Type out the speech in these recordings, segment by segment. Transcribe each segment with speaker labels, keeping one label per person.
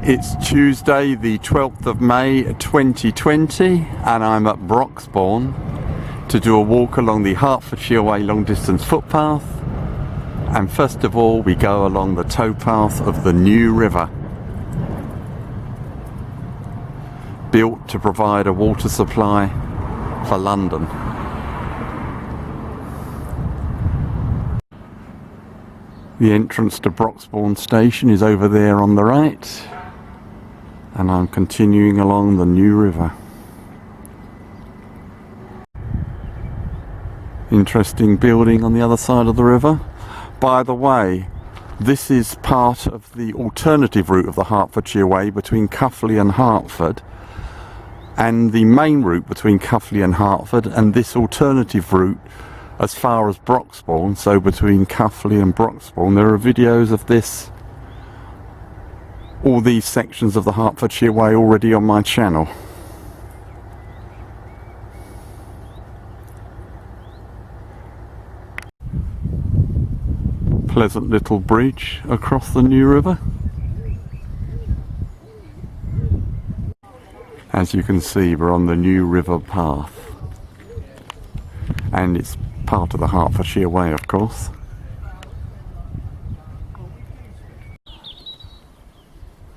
Speaker 1: It's Tuesday the 12th of May 2020 and I'm at Broxbourne to do a walk along the Hertfordshire Way long distance footpath, and first of all we go along the towpath of the new river, built to provide a water supply for London. The entrance to Broxbourne station is over there on the right, and I'm continuing along the new river. Interesting building on the other side of the river. By the way, this is part of the alternative route of the Hertfordshire Way between Cuffley and Hertford, and the main route between Cuffley and Hertford, and this alternative route as far as Broxbourne, so between Cuffley and Broxbourne. There are videos of this, all these sections of the Hertfordshire Way already on my channel. Pleasant little bridge across the new river. As you can see, we're on the new river path, and it's part of the Hertfordshire Way, of course.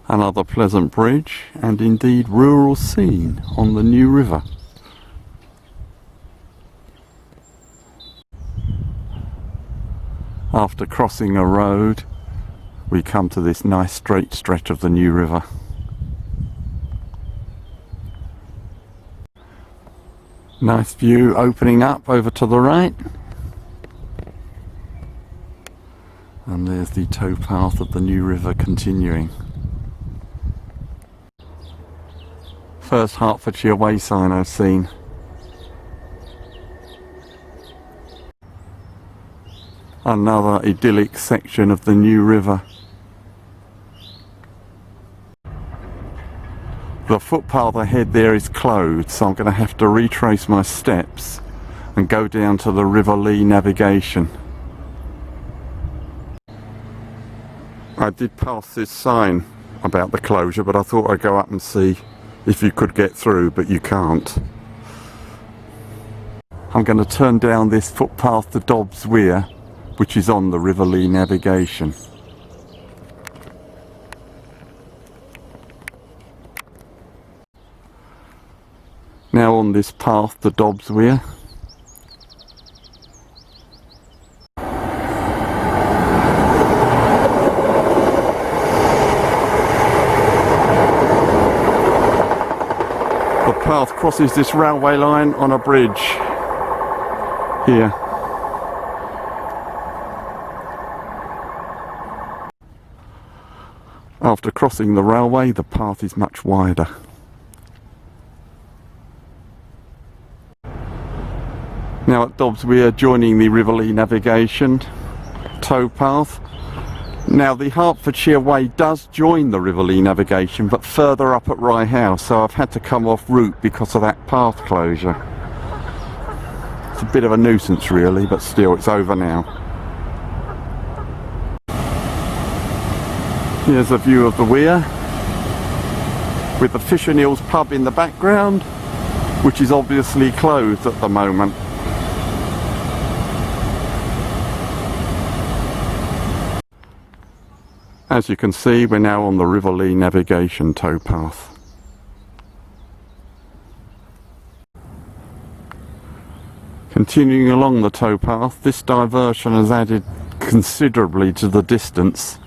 Speaker 1: Another pleasant bridge, and indeed rural scene on the new river. After crossing a road, we come to this nice straight stretch of the new river. Nice view opening up over to the right. And there's the towpath of the new river continuing. First Hertfordshire Way sign I've seen. Another idyllic section of the new river. The footpath ahead there is closed, so I'm going to have to retrace my steps and go down to the River Lea Navigation. I did pass this sign about the closure, but I thought I'd go up and see if you could get through, but you can't. I'm going to turn down this footpath to Dobbs Weir, which is on the River Lea Navigation. Now on this path to Dobbs Weir. The path crosses this railway line on a bridge here. After crossing the railway, the path is much wider. Now at Dobbs Weir, joining the River Lea Navigation towpath. Now the Hertfordshire Way does join the River Lea Navigation, but further up at Rye House, so I've had to come off route because of that path closure. It's a bit of a nuisance really, but still, it's over now. Here's a view of the weir, with the Fish and Eels pub in the background, which is obviously closed at the moment. As you can see, we're now on the River Lea Navigation towpath. Continuing along the towpath, this diversion has added considerably to the distance.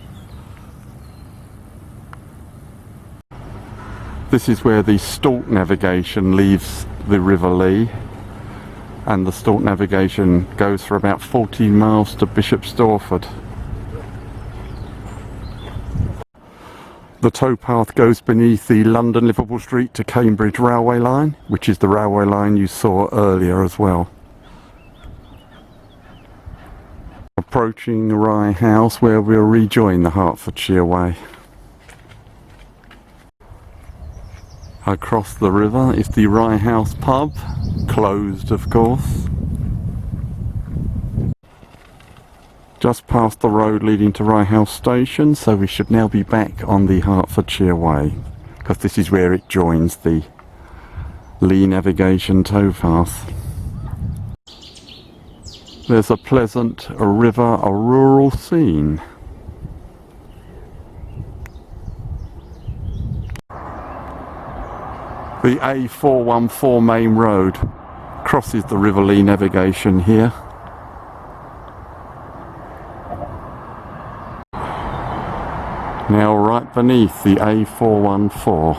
Speaker 1: This is where the Stalk Navigation leaves the River Lea, and the Stalk Navigation goes for about 14 miles to Bishop Stortford. The towpath goes beneath the London-Liverpool Street to Cambridge railway line, which is the railway line you saw earlier as well. Approaching Rye House, where we'll rejoin the Hertfordshire Way. Across the river is the Rye House pub, closed of course. Just past the road leading to Rye House Station, so we should now be back on the Hertfordshire Way, because this is where it joins the Lea Navigation towpath. There's a pleasant river, a rural scene. The A414 main road crosses the River Lea Navigation here. Now right beneath the A414.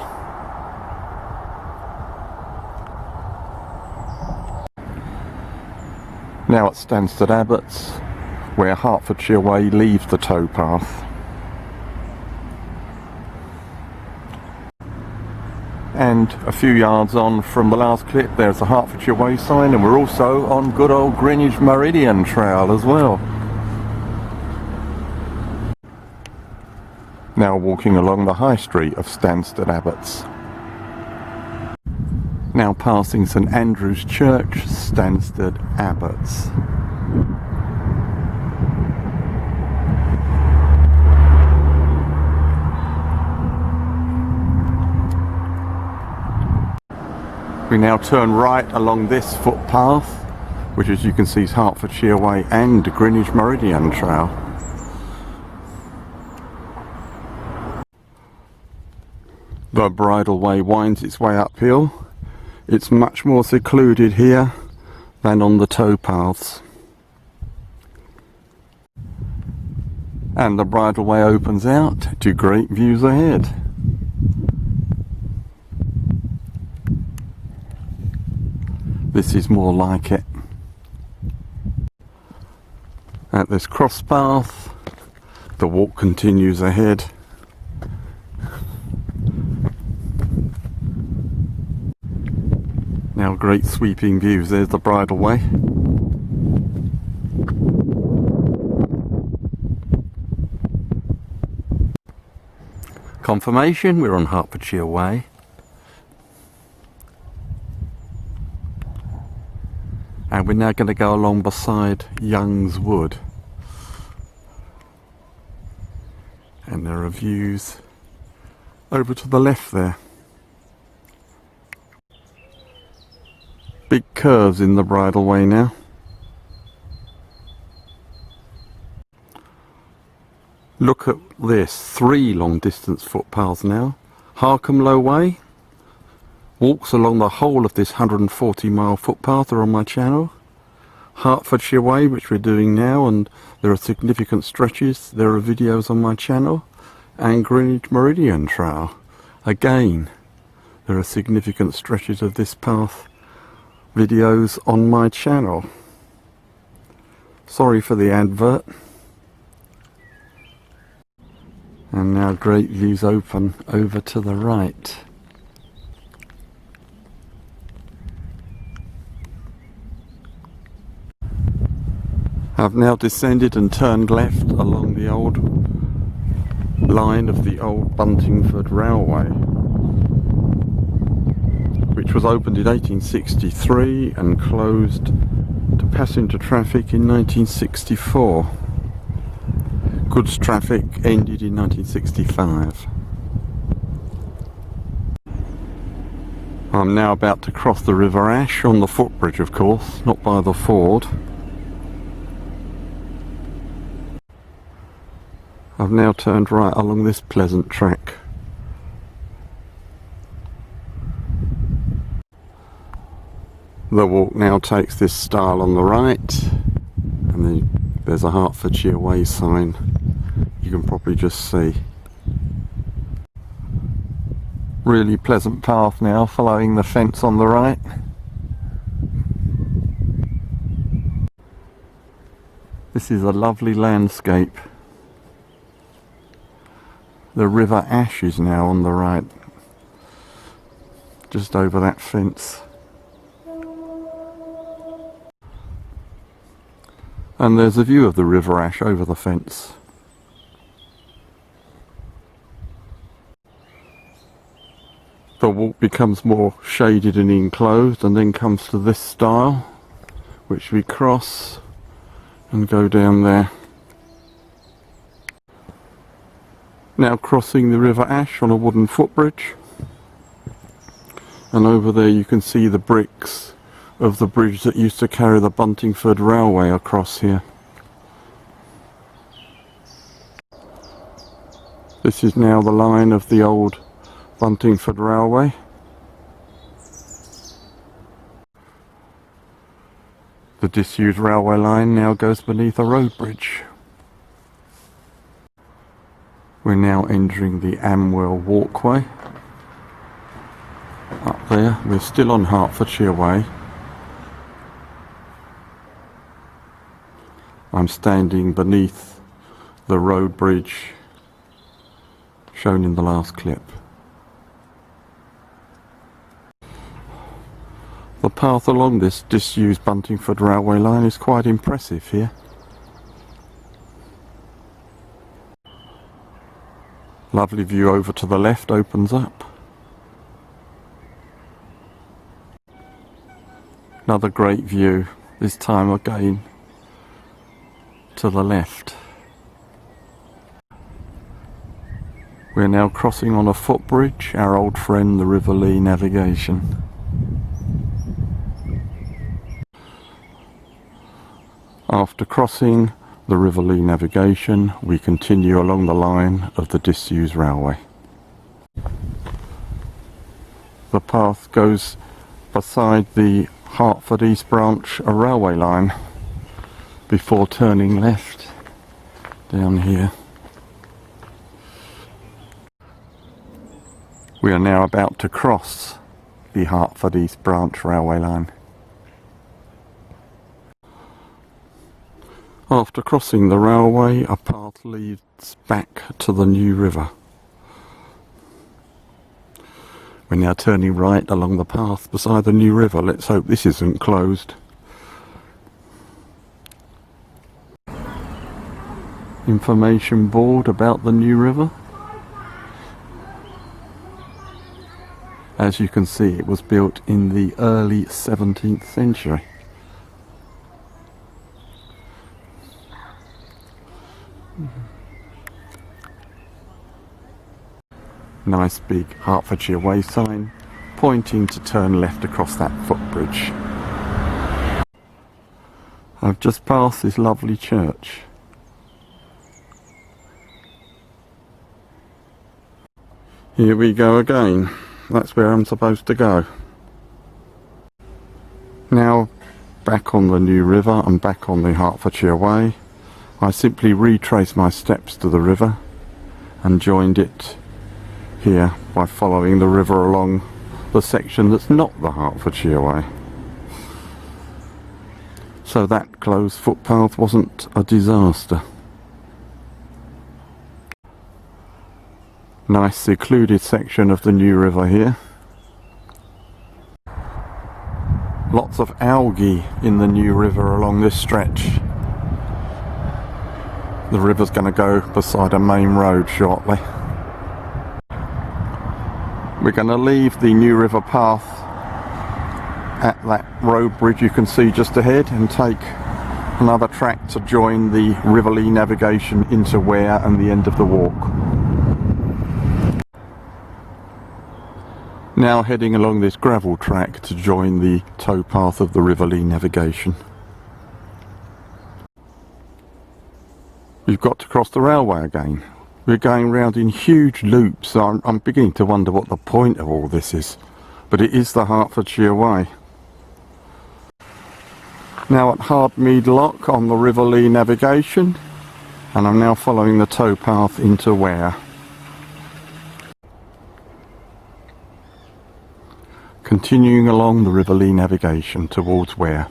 Speaker 1: Now at Stanstead Abbotts, where Hertfordshire Way leaves the towpath. And a few yards on from the last clip there's the Hertfordshire Way sign, and we're also on good old Greenwich Meridian Trail as well. Now walking along the high street of Stanstead Abbotts. Now passing St Andrew's Church, Stanstead Abbotts. We now turn right along this footpath, which as you can see is Hertfordshire Way and Greenwich Meridian Trail. The bridle way winds its way uphill. It's much more secluded here than on the towpaths. And the bridle way opens out to great views ahead. This is more like it. At this cross path, the walk continues ahead. Now great sweeping views. There's the bridle way. Confirmation, we're on Hertfordshire Way. And we're now going to go along beside Young's Wood. And there are views over to the left there. Big curves in the bridle way now. Look at this, 3 long distance footpaths now. Harcombe Way. Walks along the whole of this 140-mile footpath are on my channel. Hertfordshire Way, which we're doing now, and there are significant stretches. There are videos on my channel. And Greenwich Meridian Trail. Again, there are significant stretches of this path. Videos on my channel. Sorry for the advert. And now great views open over to the right. I've now descended and turned left along the old line of the old Buntingford Railway, which was opened in 1863 and closed to passenger traffic in 1964. Goods traffic ended in 1965. I'm now about to cross the River Ash on the footbridge, of course, not by the ford. I've now turned right along this pleasant track. The walk now takes this stile on the right, and then there's a Hertfordshire Way sign you can probably just see. Really pleasant path now, following the fence on the right. This is a lovely landscape. The River Ash is now on the right, just over that fence. And there's a view of the River Ash over the fence. The walk becomes more shaded and enclosed, and then comes to this stile, which we cross and go down there Now crossing the River Ash on a wooden footbridge, and over there you can see the bricks of the bridge that used to carry the Buntingford Railway across here. This is now the line of the old Buntingford Railway. The disused railway line now goes beneath a road bridge. We're now entering the Amwell walkway. Up there, we're still on Hertfordshire Way. I'm standing beneath the road bridge shown in the last clip. The path along this disused Buntingford railway line is quite impressive here. Lovely view over to the left opens up. Another great view, this time again to the left. We're now crossing on a footbridge, our old friend the River Lea Navigation. After crossing the River Lea Navigation, we continue along the line of the disused railway. The path goes beside the Hertford East Branch railway line before turning left down here. We are now about to cross the Hertford East Branch railway line. After crossing the railway, a path leads back to the new river. We're now turning right along the path beside the new river. Let's hope this isn't closed. Information board about the new river. As you can see, it was built in the early 17th century. Nice big Hertfordshire Way sign pointing to turn left across that footbridge. I've just passed this lovely church. Here we go again. That's where I'm supposed to go. Now back on the new river and back on the Hertfordshire Way. I simply retraced my steps to the river and joined it here by following the river along the section that's not the Hertfordshire Way. So that closed footpath wasn't a disaster. Nice secluded section of the new river here. Lots of algae in the new river along this stretch. The river's going to go beside a main road shortly. We're going to leave the New River path at that road bridge you can see just ahead and take another track to join the River Lea Navigation into Ware and the end of the walk. Now heading along this gravel track to join the towpath of the River Lea Navigation. We've got to cross the railway again. We're going round in huge loops. I'm beginning to wonder what the point of all this is. But it is the Hertfordshire Way. Now at Hardmead Lock on the River Lea Navigation. And I'm now following the towpath into Ware. Continuing along the River Lea Navigation towards Ware.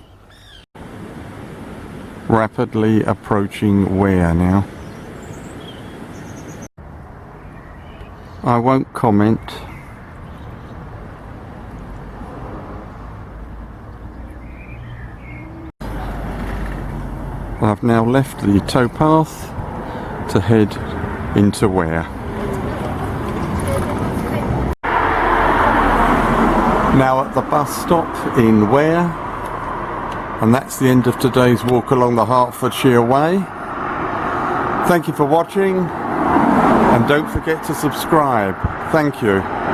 Speaker 1: Rapidly approaching Ware now. I won't comment. I've now left the towpath to head into Ware. Now at the bus stop in Ware, and that's the end of today's walk along the Hertfordshire Way. Thank you for watching. And don't forget to subscribe. Thank you.